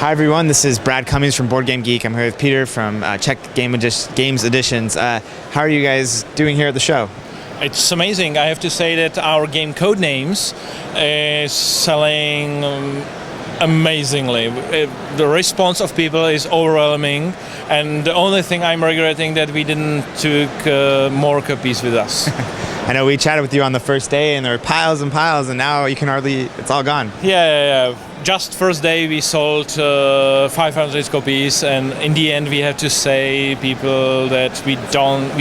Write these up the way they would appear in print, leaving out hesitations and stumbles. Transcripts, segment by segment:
Hi everyone, this is Brad Cummings from Board Game Geek. I'm here with Peter from Czech Games Editions. How are you guys doing here at the show? It's amazing. I have to say that our game Codenames is selling amazingly. The response of people is overwhelming, and the only thing I'm regretting that we didn't took more copies with us. I know we chatted with you on the first day and there were piles and piles, and now you can it's all gone. Yeah. Just first day we sold 500 copies, and in the end we had to say people that we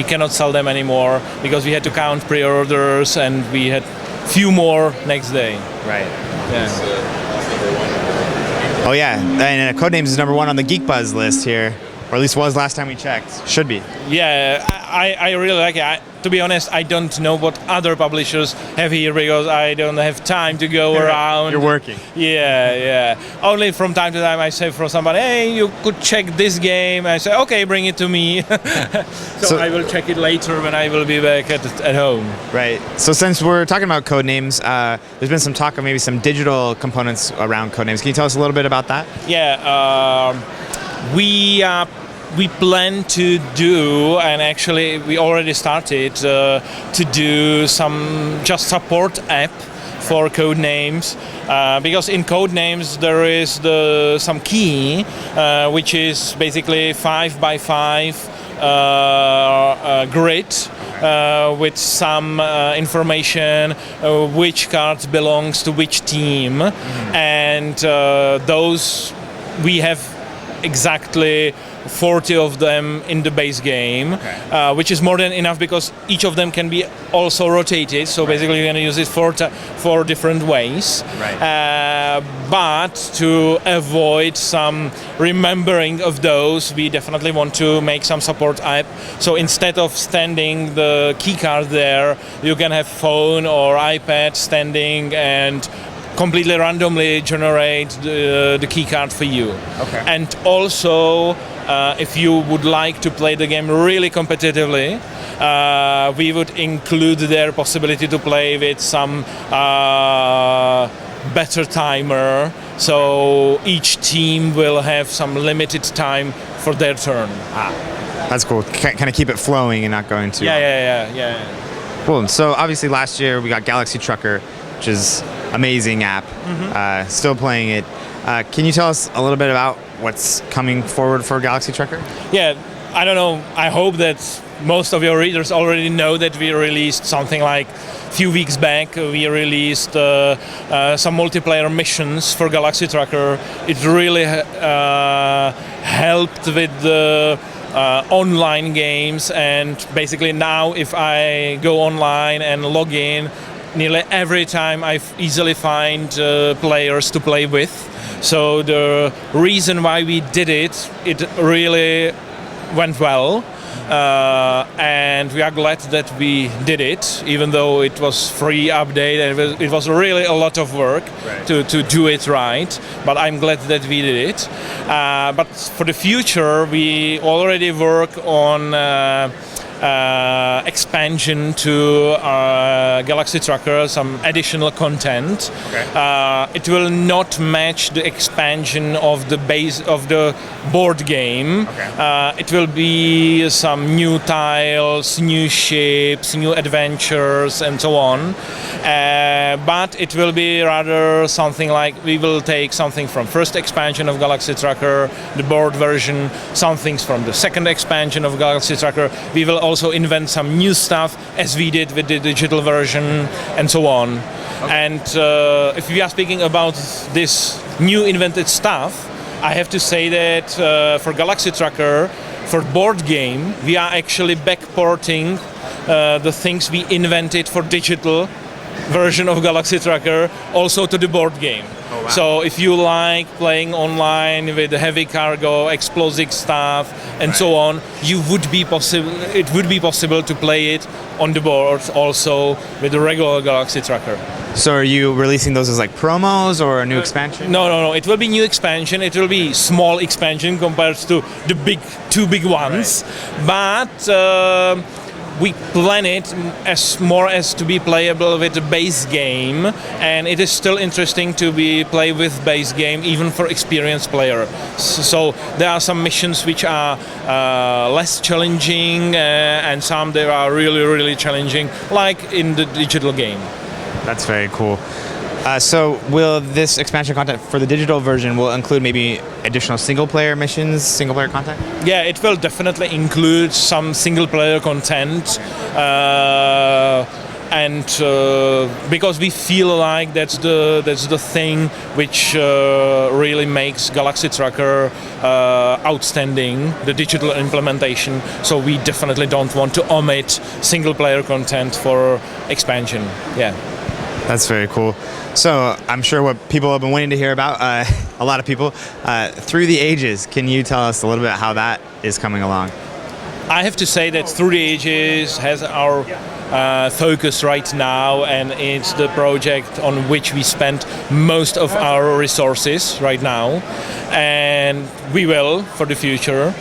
cannot sell them anymore because we had to count pre-orders and we had few more next day. Right. Yeah. Oh yeah, and Codenames is #1 on the Geek Buzz list here, or at least was last time we checked. Should be. Yeah, I really like it. To be honest, I don't know what other publishers have here because I don't have time to go around. You're working. Yeah. Only from time to time I say for somebody, hey, you could check this game. I say, okay, bring it to me. so I will check it later when I will be back at home. Right. So since we're talking about Codenames, there's been some talk of maybe some digital components around Codenames. Can you tell us a little bit about that? Yeah. We plan to do, and actually we already started to do some just support app for Codenames, because in Codenames there is some key, which is basically 5x5 grid with some information which card belongs to which team, and those we have exactly 40 of them in the base game, which is more than enough because each of them can be also rotated. So basically you're going to use it for different ways. Right. But to avoid some remembering of those, we definitely want to make some support app. So instead of standing the key card there, you can have phone or iPad standing and completely randomly generate the key card for you. Okay. And also, if you would like to play the game really competitively, we would include their possibility to play with some better timer. So each team will have some limited time for their turn. That's cool. Kind of keep it flowing and not going too long. Yeah. Cool. So obviously last year we got Galaxy Trucker, which is amazing app. Still playing it. Can you tell us a little bit about what's coming forward for Galaxy Trucker? Yeah, I don't know. I hope that most of your readers already know that we released something like a few weeks back. We released some multiplayer missions for Galaxy Trucker. It really helped with the online games, and basically now if I go online and log in, nearly every time I easily find players to play with. So the reason why we did it really went well, and we are glad that we did it, even though it was free update and it was really a lot of work to do it right. But I'm glad that we did it. But for the future, we already work on expansion to Galaxy Trucker, some additional content. It will not match the expansion of the base of the board game. It will be some new tiles, new ships, new adventures, and so on. But it will be rather something like we will take something from first expansion of Galaxy Trucker, the board version, some things from the second expansion of Galaxy Trucker. We will also invent some new stuff as we did with the digital version and so on. And if we are speaking about this new invented stuff, I have to say that for Galaxy Trucker, for board game, we are actually backporting the things we invented for digital version of Galaxy Trucker also to the board game. Oh, wow. So if you like playing online with heavy cargo, explosive stuff, and so on, it would be possible to play it on the board also with the regular Galaxy Trucker. So are you releasing those as like promos or a new expansion? No. It will be new expansion. It will be small expansion compared to the two big ones. But we plan it as more as to be playable with the base game, and it is still interesting to be play with base game even for experienced player. So there are some missions which are less challenging, and some that are really challenging, like in the digital game. That's very cool. So will this expansion content for the digital version will include maybe additional single-player missions, single-player content? Yeah, it will definitely include some single-player content, and because we feel like that's the thing which really makes Galaxy Tracker outstanding, the digital implementation. So we definitely don't want to omit single-player content for expansion. Yeah. That's very cool. So I'm sure what people have been waiting to hear about, a lot of people, Through the Ages. Can you tell us a little bit how that is coming along? I have to say that Through the Ages has our focus right now, and it's the project on which we spend most of our resources right now, and we will for the future.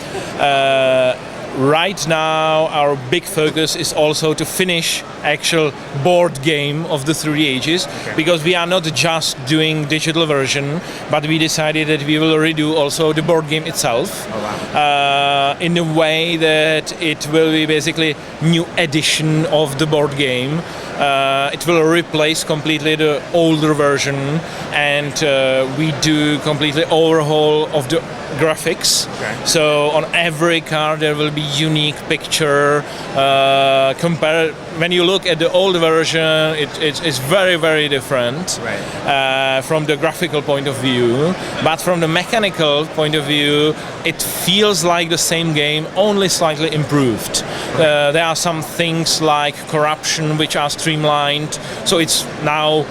Right now, our big focus is also to finish actual board game of the Through the Ages, because we are not just doing digital version, but we decided that we will redo also the board game itself. Oh, wow. In a way that it will be basically new edition of the board game. It will replace completely the older version, and we do completely overhaul of the graphics. Okay. So on every card there will be unique picture. When you look at the old version, it's very different, Right. from the graphical point of view. But from the mechanical point of view, it feels like the same game, only slightly improved. There are some things like corruption which are streamlined, so it's now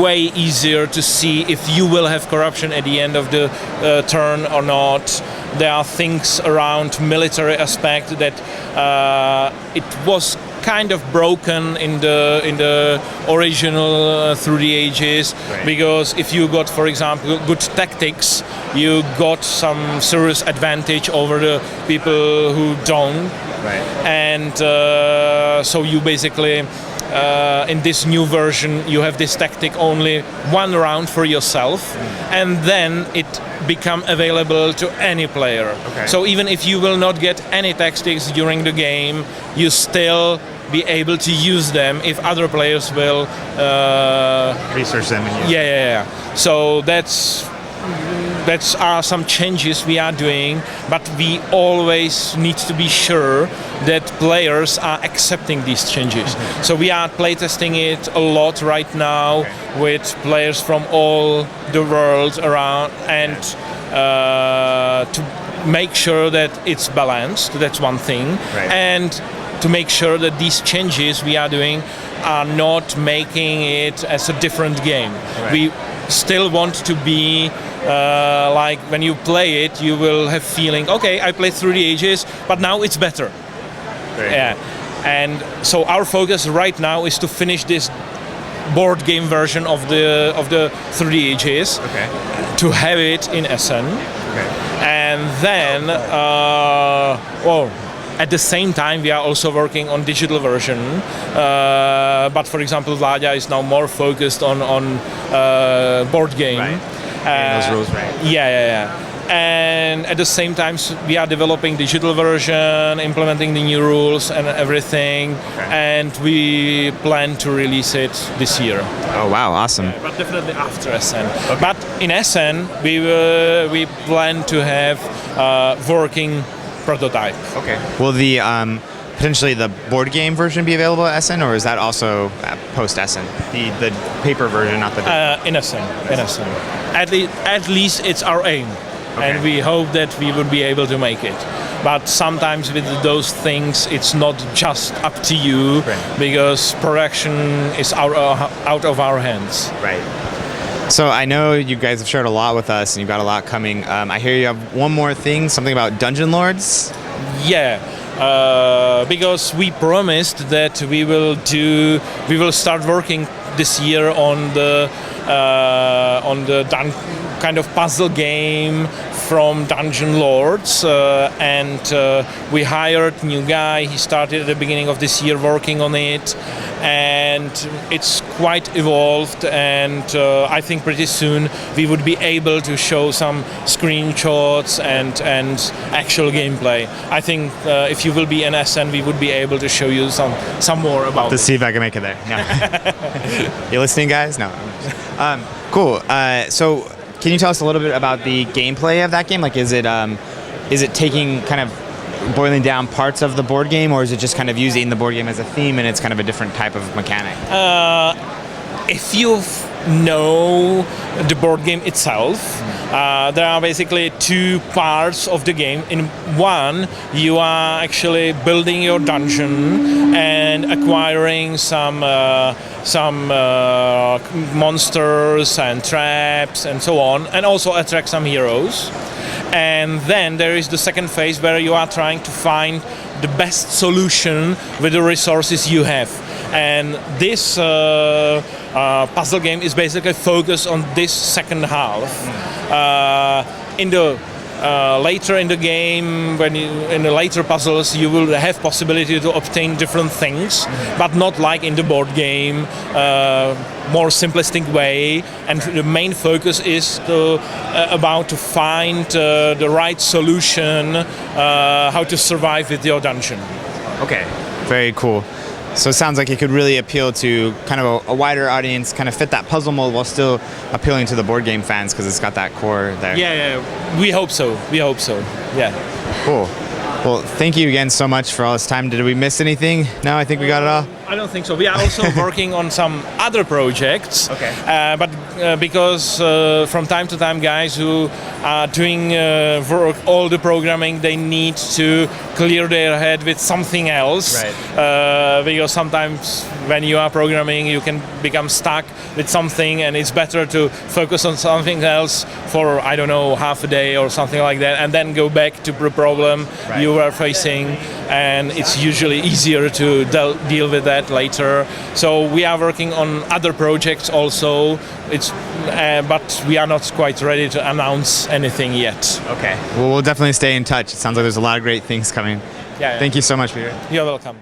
way easier to see if you will have corruption at the end of the turn or not. There are things around military aspect that it was kind of broken in the original Through the Ages, Right. because if you got, for example, good tactics, you got some serious advantage over the people who don't. Right. And so you basically, in this new version, you have this tactic only one round for yourself, and then it become available to any player. Okay. So even if you will not get any tactics during the game, you still be able to use them if other players will Research them and use yeah. So that's are some changes we are doing, but we always need to be sure that players are accepting these changes. So we are playtesting it a lot right now with players from all the world around, and to make sure that it's balanced. That's one thing. Right. And to make sure that these changes we are doing are not making it as a different game. Right. We still want to be like when you play it, you will have feeling, okay, I played Through the Ages, but now it's better. Very Yeah, and so our focus right now is to finish this board game version of the Through the Ages, Okay. to have it in Essen, Okay. and then at the same time we are also working on digital version. But for example, Vladia is now more focused on board game. Right. Getting those rules right. Yeah. And at the same time, we are developing digital version, implementing the new rules and everything, and we plan to release it this year. Oh wow, awesome. But definitely after Essen. Okay. But in Essen, we plan to have working prototype. Okay. Will the potentially the board game version be available at Essen, or is that also post Essen? The paper version, not the. In Essen. At least it's our aim. Okay. And we hope that we will be able to make it. But sometimes with those things, it's not just up to you, Right. because production is out of our hands. Right. So I know you guys have shared a lot with us, and you've got a lot coming. I hear you have one more thing, something about Dungeon Lords. Yeah. Because we promised that we will start working this year on the kind of puzzle game from Dungeon Lords, and we hired a new guy. He started at the beginning of this year working on it, and it's quite evolved, and I think pretty soon we would be able to show some screenshots and actual gameplay. I think if you will be in SN, we would be able to show you some more about To see if I can make it there. No. You listening, guys? No. Cool. So, can you tell us a little bit about the gameplay of that game? Like, is it taking kind of boiling down parts of the board game, or is it just kind of using the board game as a theme and it's kind of a different type of mechanic? If you know the board game itself, there are basically two parts of the game. In one, you are actually building your dungeon and acquiring some monsters and traps and so on, and also attract some heroes. And then there is the second phase where you are trying to find the best solution with the resources you have. And this puzzle game is basically focused on this second half. Later in the game, in the later puzzles, you will have possibility to obtain different things, but not like in the board game, more simplistic way. And the main focus is about to find the right solution, how to survive with your dungeon. Okay, very cool. So it sounds like it could really appeal to kind of a wider audience, kind of fit that puzzle mold while still appealing to the board game fans because it's got that core there. Yeah, we hope so. Yeah. Cool. Well, thank you again so much for all this time. Did we miss anything? No, I think we got it all. I don't think so. We are also working on some other projects. Okay. But because from time to time, guys who are doing work, all the programming, they need to clear their head with something else. Right. Because sometimes when you are programming, you can become stuck with something, and it's better to focus on something else for, I don't know, half a day or something like that, and then go back to the problem you are facing. And it's usually easier to deal with that later. So we are working on other projects also. But we are not quite ready to announce anything yet. Okay. Well, we'll definitely stay in touch. It sounds like there's a lot of great things coming. Yeah. Thank you so much, Peter. You're welcome.